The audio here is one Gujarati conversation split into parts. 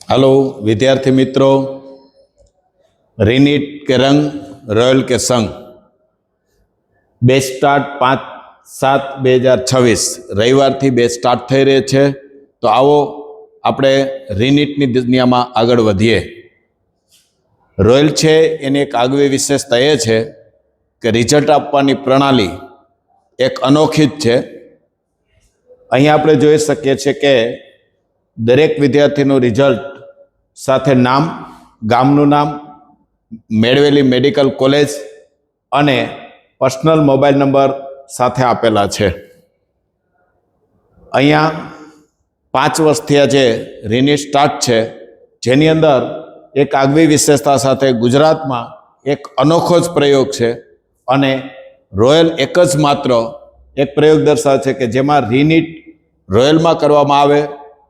हेलो विद्यार्थी मित्रों, रीनीट के रंग रॉयल के संग बेच स्टार्ट 5/7/2026 रविवार थी बेच स्टार्ट थई रही है। तो आओ આપણે રીનીટની દુનિયામાં આગળ વધીએ। રોયલ છે એની એક આગવી વિશેષતા એ છે કે રિઝલ્ટ આપવાની પ્રણાલી એક અનોખી જ છે। અહીં આપણે જોઈ શકીએ છીએ કે દરેક વિદ્યાર્થીનું રિઝલ્ટ સાથે નામ, ગામનું નામ, મેળવેલી મેડિકલ કોલેજ અને પર્સનલ મોબાઈલ નંબર સાથે આપેલા છે। અહીંયા 5 વર્ષથી આજે રીનીટ સ્ટાર્ટ છે, જેની અંદર એક આગવી વિશેષતા સાથે ગુજરાતમાં એક અનોખો જ પ્રયોગ છે અને રોયલ એક જ માત્ર એક પ્રયોગ દર્શાવે છે કે જેમાં રીનીટ રોયલમાં કરવામાં આવે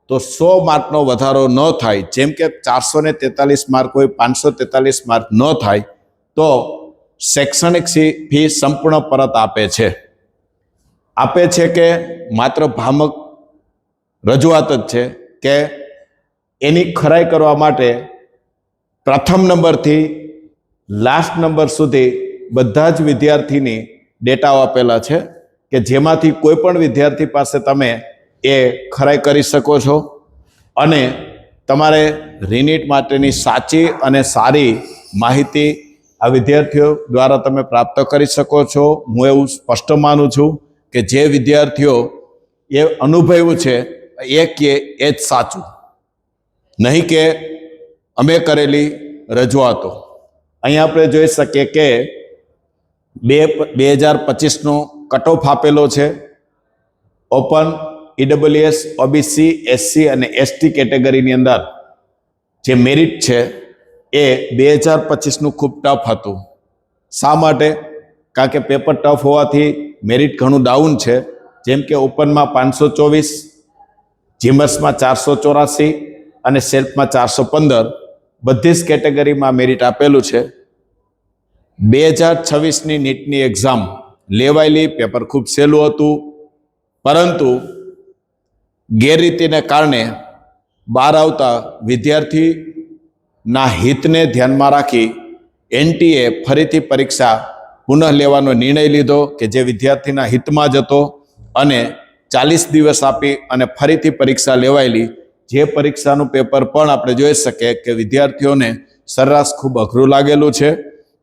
તો 100 માર્કનો વધારો ન થાય। જેમ કે 443 માર્ક હોય, 543 માર્ક ન થાય તો શૈક્ષણિક ફી સંપૂર્ણ પરત આપે છે કે માત્ર ભ્રામક રજૂઆત જ છે કે એની ખરાઈ કરવા માટે પ્રથમ નંબરથી લાસ્ટ નંબર સુધી બધા જ વિદ્યાર્થીની ડેટાઓ આપેલા છે કે જેમાંથી કોઈ પણ વિદ્યાર્થી પાસે તમે એ ખરાઈ કરી શકો છો અને તમારે રીનીટ માટેની સાચી અને સારી માહિતી આ વિદ્યાર્થીઓ દ્વારા તમે પ્રાપ્ત કરી શકો છો। હું એવું સ્પષ્ટ માનું છું કે જે વિદ્યાર્થીઓ એ અનુભવ્યું છે એ કે એ જ સાચું, નહીં કે અમે કરેલી રજૂઆતો। અહીં આપણે જોઈ શકીએ કે 2025નો કટ ઓફ આપેલો છે। ઓપન, ઈડબ્લ્યુએસ, ઓબીસી, એસસી અને એસટી કેટેગરીની અંદર જે મેરિટ છે એ 2025નું ખૂબ ટફ હતું। શા માટે? કારણ કે પેપર ટફ હોવાથી મેરિટ ઘણું ડાઉન છે। જેમ કે ઓપનમાં 524, જીમર્સમાં 484 અને સેલ્ફમાં 415 બધી જ કેટેગરીમાં મેરિટ આપેલું છે। 2026ની નીટની એક્ઝામ લેવાયેલી, પેપર ખૂબ સહેલું હતું, પરંતુ ગેરરીતિને કારણે બહાર આવતા વિદ્યાર્થીના હિતને ધ્યાનમાં રાખી એનટીએ ફરીથી પરીક્ષા પુનઃ લેવાનો નિર્ણય લીધો કે જે વિદ્યાર્થીના હિતમાં જ હતો અને 40 દિવસ આપી અને ફરીથી પરીક્ષા લેવાયેલી। જે પરીક્ષાનું પેપર પણ આપણે જોઈ શકીએ કે વિદ્યાર્થીઓને સરેરાશ ખૂબ અઘરું લાગેલું છે।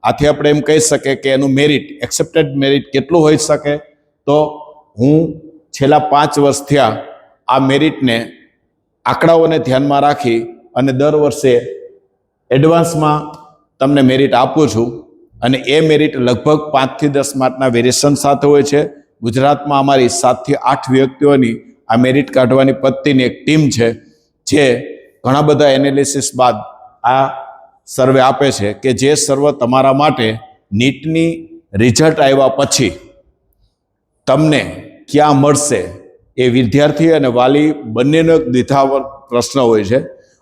આથી આપણે એમ કહી શકીએ કે એનું મેરિટ, એક્સેપ્ટેડ મેરિટ કેટલું હોઈ શકે? તો હું છેલ્લા 5 વર્ષ થયા આ મેરિટને આંકડાઓને ધ્યાનમાં રાખી અને દર વર્ષે એડવાન્સમાં તમને મેરિટ આપું છું અને એ મેરિટ લગભગ 5 થી 10 માર્કના વેરિએશન સાથે હોય છે। ગુજરાતમાં અમારી 7 થી 8 વ્યક્તિઓની આ મેરિટ કાઢવાની પદ્ધતિની એક ટીમ છે, જે ઘણા બધા એનાલિસિસ બાદ આ સર્વે આપે છે કે જે સર્વે તમારા માટે નીટની રિઝલ્ટ આવ્યા પછી તમને ક્યાં મળશે એ વિદ્યાર્થી અને વાલી બંનેનો એક દ્વિધાવર પ્રશ્ન હોય છે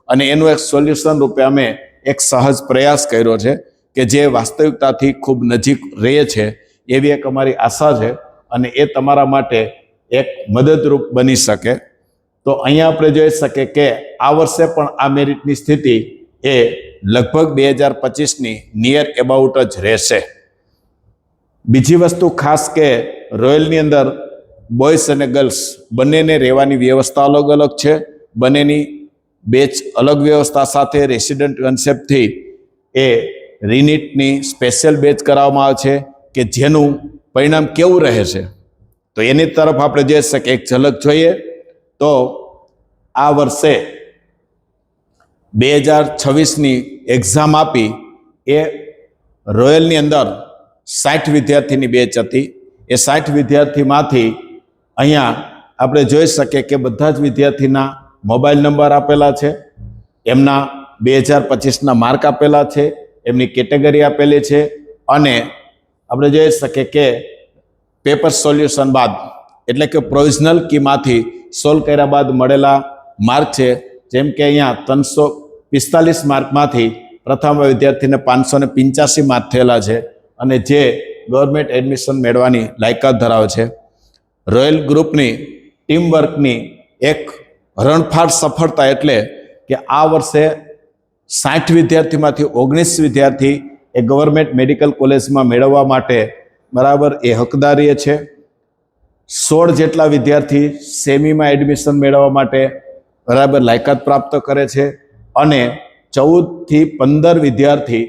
અને એનું એક સોલ્યુશન રૂપે અમે એક સહજ પ્રયાસ કર્યો છે કે જે વાસ્તવિકતાથી ખૂબ નજીક રહે છે એવી એક અમારી આશા છે અને એ તમારા માટે એક મદદરૂપ બની શકે। તો અહીંયા આપણે જોઈ શકીએ કે આ વર્ષે પણ આ મેરિટની સ્થિતિ એ લગભગ 2025ની નિયર એબાઉટ જ રહેશે। બીજી વસ્તુ ખાસ કે રોયલની અંદર બોયઝ અને ગર્લ્સ બંનેને રહેવાની વ્યવસ્થા અલગ અલગ છે। બંનેની બેચ અલગ વ્યવસ્થા સાથે રેસિડન્ટ કન્સેપ્ટથી એ રીનીટની સ્પેશિયલ બેચ કરાવવામાં આવે છે કે જેનું પરિણામ કેવું રહે છે તો એની તરફ આપણે જોઈ શકીએ, એક ઝલક જોઈએ તો આ વર્ષે 2026ની એક્ઝામ આપી એ રોયલની અંદર 60 વિદ્યાર્થીની બેચ હતી। એ 60 વિદ્યાર્થીમાંથી અહીંયા આપણે જોઈ શકીએ કે બધા જ વિદ્યાર્થીના મોબાઈલ નંબર આપેલા છે, એમના 2025ના માર્ક આપેલા છે, એમની કેટેગરી આપેલી છે અને આપણે જોઈ શકીએ કે પેપર સોલ્યુશન બાદ એટલે કે પ્રોવિઝનલ કીમાંથી સોલ્વ કર્યા બાદ મળેલા માર્ક છે। જેમ કે અહીંયા 345 માર્કમાંથી પ્રથમ વિદ્યાર્થીને 585 માર્ક થયેલા છે અને જે ગવર્મેન્ટ એડમિશન મેળવવાની લાયકાત ધરાવે છે। રોયલ ગ્રુપની ટીમ વર્કની એક હરણફાળ સફળતા એટલે કે આ વર્ષે 60 વિદ્યાર્થીમાંથી 19 વિદ્યાર્થી એ ગવર્મેન્ટ મેડિકલ કોલેજમાં મેળવવા માટે બરાબર એ હકદારીએ છે. 16 જેટલા વિદ્યાર્થી સેમીમાં એડમિશન મેળવવા માટે બરાબર લાયકાત પ્રાપ્ત કરે છે અને 14 થી 15 વિદ્યાર્થી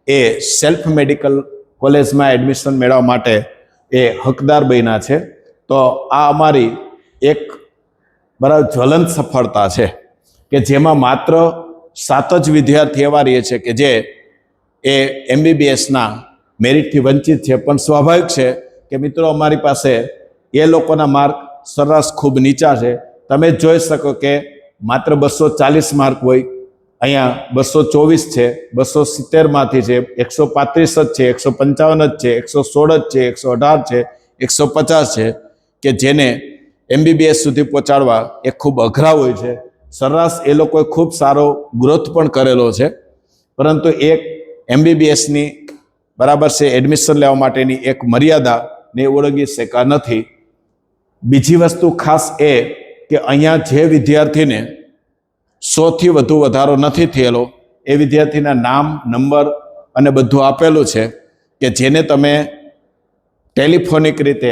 એ સેલ્ફ મેડિકલ કોલેજમાં એડમિશન મેળવવા માટે એ હકદાર બન્યા છે. તો આ અમારી એક બરાબર જ્વલંત સફળતા છે કે જેમાં માત્ર 7 જ વિદ્યાર્થી એવા રહે છે કે જે એ MBBSના મેરિટથી વંચિત છે. પણ સ્વાભાવિક છે કે મિત્રો અમારી પાસે એ લોકોના માર્ક સરેરાશ ખૂબ નીચા છે. તમે જોઈ શકો કે માત્ર 240 માર્ક હોય, અહીંયા 224 છે, 270માંથી છે, 135 જ છે, 155 જ છે, 116 જ છે, 118 છે, 150 છે કે જેને MBBS સુધી પહોંચાડવા એ ખૂબ અઘરા હોય છે. સરેરાશ એ લોકોએ ખૂબ સારો ગ્રોથ પણ કરેલો છે, પરંતુ એક MBBSની બરાબર છે એડમિશન લેવા માટેની એક મર્યાદાને ઓળંગી શક્યા નથી. બીજી વસ્તુ ખાસ એ કે અહીંયા જે વિદ્યાર્થીને 100થી વધુ વધારો નથી થયેલો એ વિદ્યાર્થીના નામ, નંબર અને બધું આપેલું છે કે જેને તમે ટેલિફોનિક રીતે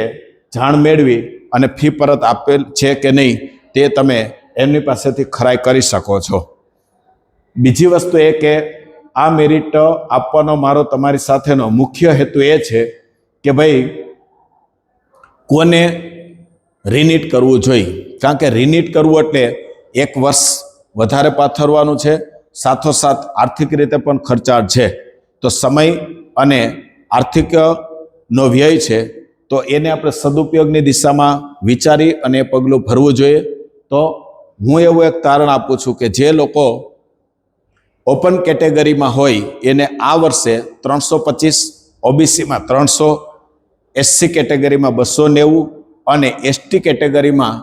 જાણ મેળવી અને ફી પરત આપેલ છે કે નહીં તે તમે એમની પાસેથી ખરાઈ કરી શકો છો. બીજી વસ્તુ એ કે આ મેરિટ આપવાનો મારો તમારી સાથેનો મુખ્ય હેતુ એ છે કે ભાઈ કોને રિનીટ કરવું જોઈએ, કારણ કે રિનીટ કરવું એટલે 1 વર્ષ વધારે પાથરવાનું છે, સાથોસાથ આર્થિક રીતે પણ ખર્ચાળ છે. તો સમય અને આર્થિકનો વ્યય છે, તો એને આપણે સદુપયોગની દિશામાં વિચારી અને એ પગલું ભરવું જોઈએ. તો હું એવું એક તારણ આપું છું કે જે લોકો ઓપન કેટેગરીમાં હોય એને આ વર્ષે 325, ઓબીસીમાં 300, SC કેટેગરીમાં 290 અને ST કેટેગરીમાં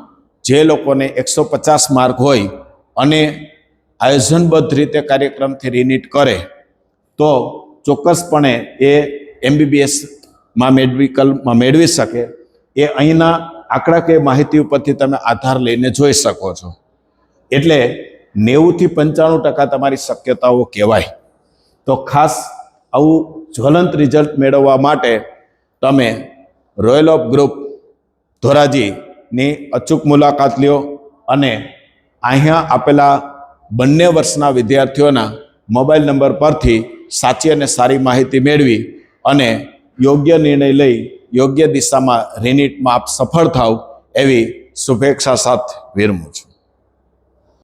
જે લોકોને 150 માર્ક હોય અને આયોજનબદ્ધ રીતે કાર્યક્રમથી રિનીટ કરે તો ચોક્કસપણે એ MBBSમાં મેડિકલમાં મેળવી શકે. એ અહીંના આંકડાકીય માહિતી ઉપરથી તમે આધાર લઈને જોઈ શકો છો. એટલે 90થી 95% તમારી શક્યતાઓ કહેવાય. તો ખાસ આવું જ્વલંત રિઝલ્ટ મેળવવા માટે તમે રોયલ ઓફ ગ્રુપ ધોરાજીની અચૂક મુલાકાત લ્યો અને અહીંયા આપેલા બંને વર્ષના વિદ્યાર્થીઓના મોબાઈલ નંબર પરથી સાચી અને સારી માહિતી મેળવી અને યોગ્ય નિર્ણય લઈ યોગ્ય દિશામાં રિનીટમાં આપ સફળ થાવ એવી શુભેચ્છા સાથે વિરમું છું.